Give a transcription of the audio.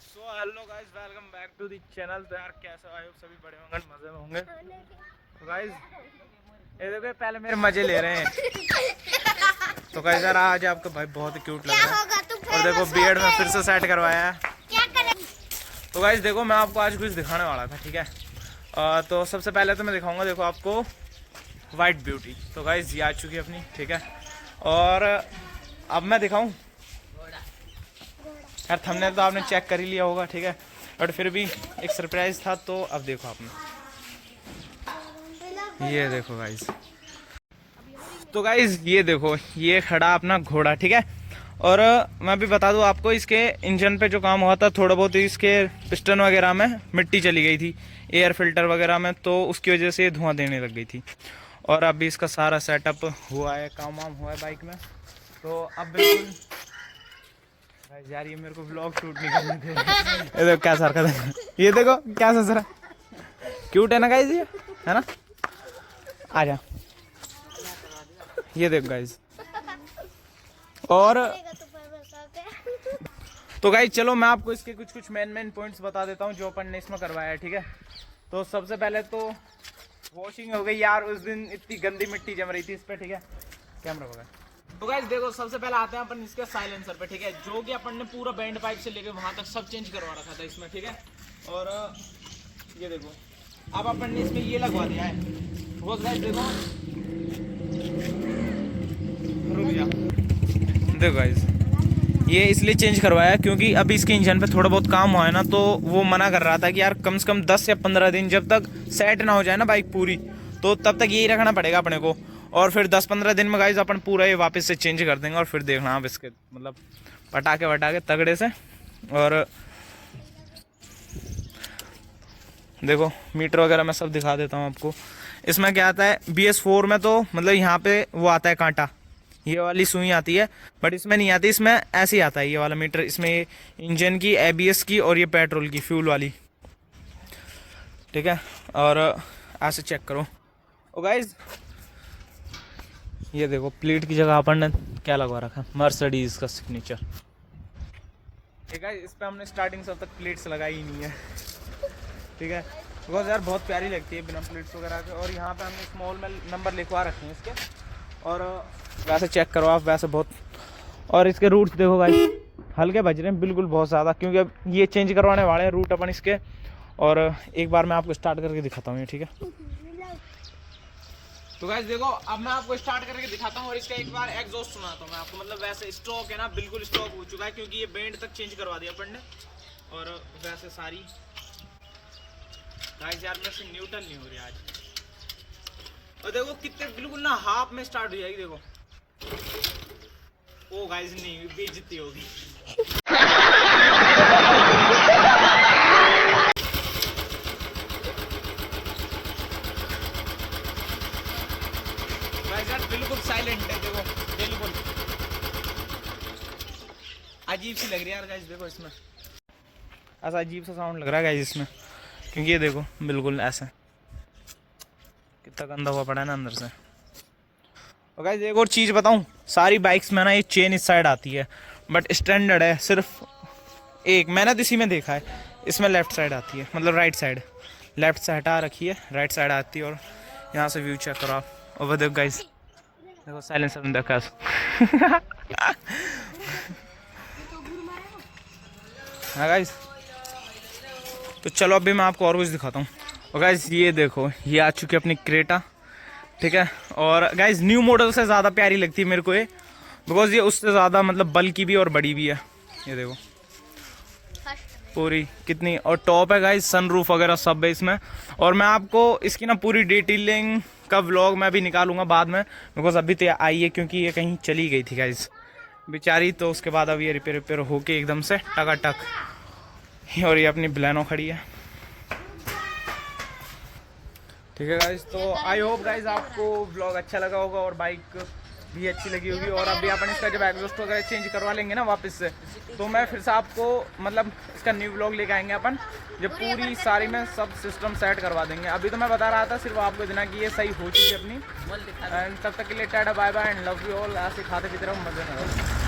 So hello guys, welcome back to the channel. तो यार कैसे आए हो? सभी बड़े होंगे, मजे में होंगे। तो गाइस ये देखो, पहले मेरे मजे ले रहे हैं। तो गाइस यार आज आपका भाई बहुत ही क्यूट लग रहा है। और देखो बियर्ड में फिर से सेट करवाया है। तो गाइस देखो, मैं आपको आज कुछ दिखाने वाला था, ठीक है। तो सबसे पहले तो मैं दिखाऊंगा, देखो आपको वाइट ब्यूटी। तो गाइस ये आ चुकी है अपनी, ठीक है। और अब मैं दिखाऊं यार, थंबनेल तो आपने चेक कर ही लिया होगा, ठीक है। बट फिर भी एक सरप्राइज था, तो अब देखो आपने, ये देखो गाइस। तो गाइस ये देखो, ये खड़ा अपना घोड़ा, ठीक है। और मैं भी बता दूं आपको, इसके इंजन पे जो काम हुआ था, थोड़ा बहुत इसके पिस्टन वगैरह में मिट्टी चली गई थी, एयर फिल्टर वगैरह में, तो उसकी वजह से धुआं देने लग गई थी। और अभी इसका सारा सेटअप हुआ है, काम वाम हुआ है बाइक में। तो अब बिल्कुल यार, ये मेरे को व्लॉग शूट नहीं करने दे रहे। ये देखो क्या हरकत है, ये देखो क्या सोच रहा है। क्यूट है ना गाइस, ये है ना। आजा, ये देखो गाइस। और तो गाइस चलो, मैं आपको इसके कुछ मेन पॉइंट्स बता देता हूँ जो अपन ने इसमें करवाया है, ठीक है। तो सबसे पहले तो वॉशिंग हो गई यार, उस दिन इतनी गंदी मिट्टी जम रही थी इस पे, ठीक है। कैमरा होगा। तो गाइस देखो, सबसे पहले आते हैं अपन इसके साइलेंसर पे, ठीक है। जो कि अपन ने पूरा बैंड पाइप से लेके वहां तक सब चेंज करवा रखा था इसमें, ठीक है। और ये देखो, अब अपन ने इसमें ये लगवा दिया है। वो गाइस देखो, रुक जा, देखो गाइस, ये इसलिए चेंज करवाया क्योंकि अभी इसके इंजन पे थोड़ा बहुत काम हुआ है ना, तो वो मना कर रहा था कि यार कम से कम 10 या 15 दिन जब तक सेट ना हो जाए ना बाइक पूरी, तो तब तक यही रखना पड़ेगा अपने को। और फिर 10-15 दिन में गाइस अपन पूरा ये वापस से चेंज कर देंगे। और फिर देखना आप इसके मतलब पटाखे वटाके तगड़े से। और देखो मीटर वगैरह मैं सब दिखा देता हूँ आपको। इसमें क्या आता है, BS4 में तो मतलब यहाँ पे वो आता है कांटा, ये वाली सुई आती है। बट इसमें नहीं आती, इसमें ऐसे ही आता है ये वाला मीटर। इसमें ये इंजन की, ABS की और ये पेट्रोल की फ्यूल वाली, ठीक है। और ऐसे चेक करो। ओ गाइस ये देखो, प्लेट की जगह अपन ने क्या लगवा रखा है, मर्सिडीज का सिग्नेचर, ठीक है। इस पे हमने स्टार्टिंग से अब तक प्लेट्स लगाई ही नहीं है, ठीक है। बिकॉज यार बहुत प्यारी लगती है बिना प्लेट्स वगैरह के। और यहाँ पे हमने स्मॉल में नंबर लिखवा रखे हैं इसके। और वैसे चेक करो आप, वैसे बहुत। और इसके रूट्स देखो भाई, हल्के बज रहे हैं बिल्कुल, बहुत ज़्यादा, क्योंकि अब ये चेंज करवाने वाले हैं रूट अपन इसके। और एक बार मैं आपको स्टार्ट करके दिखाता हूँ ये, ठीक है। तो गाइस देखो, अब मैं आपको स्टार्ट करके दिखाता हूँ। और इसका एक बार एग्जॉस्ट सुनाता हूँ मैं आपको। मतलब वैसे स्टॉक है ना, बिल्कुल स्टॉक हो चुका है, क्योंकि ये बैंड तक चेंज करवा दिया अपन ने। और वैसे सारी गाइस यार मेरे से न्यूट्रल नहीं हो रही आज। और देखो कितने बिल्कुल ना हाफ में स्टार्ट हो जाएगी, देखो। ओ गाइस नहीं, बेइज्जती होगी। गाइस यार बिल्कुल साइलेंट है, देखो बिल्कुल अजीब सी लग रही है यार गाइस। देखो इसमें ऐसा अजीब सा साउंड लग रहा है गाइस इसमें, क्योंकि ये देखो बिल्कुल ऐसा कितना गंदा हुआ पड़ा है ना अंदर से। और गाइस एक और चीज़ बताऊं, सारी बाइक्स में ना ये चेन इस साइड आती है, बट स्टैंडर्ड है सिर्फ एक, मैंने तो इसी में देखा है, इसमें लेफ्ट साइड आती है, मतलब राइट साइड। लेफ्ट से हटा रखी है, राइट साइड आती है। और यहाँ से व्यू चेक करो आप। और वो देखो गाइस, देखो साइलेंसर में देखा हाँ गाइस। तो चलो अभी मैं आपको और कुछ दिखाता हूँ। और गाइस ये देखो, ये आ चुकी है अपनी क्रेटा, ठीक है। और गाइस न्यू मॉडल से ज़्यादा प्यारी लगती है मेरे को ये, बिकॉज ये उससे ज़्यादा मतलब बल्कि भी और बड़ी भी है। ये देखो पूरी कितनी, और टॉप है गाइस, सनरूफ वगैरह सब है इसमें। और मैं आपको इसकी ना पूरी डिटेलिंग का व्लॉग मैं भी निकालूंगा बाद में, बिकॉज अभी तो आई है, क्योंकि ये कहीं चली गई थी गाइस बेचारी। तो उसके बाद अब ये रिपेयर होके एकदम से टकाटक। और ये अपनी बलेनो खड़ी है, ठीक है गाइस। तो आई होप गाइस आपको व्लॉग अच्छा लगा होगा और बाइक भी अच्छी लगी होगी। और अभी अपन इसका जब एग्जॉस्ट वगैरह चेंज करवा लेंगे ना वापस से, तो मैं फिर से आपको मतलब इसका न्यू व्लॉग लेके आएंगे अपन, जब पूरी सारी में सब सिस्टम सेट करवा देंगे। अभी तो मैं बता रहा था सिर्फ आपको इतना कि ये सही हो चुकी है अपनी। एंड तब तक के लिए tata bye bye and love you all. ऐसे खाते पीते रहो, मजे में रहो।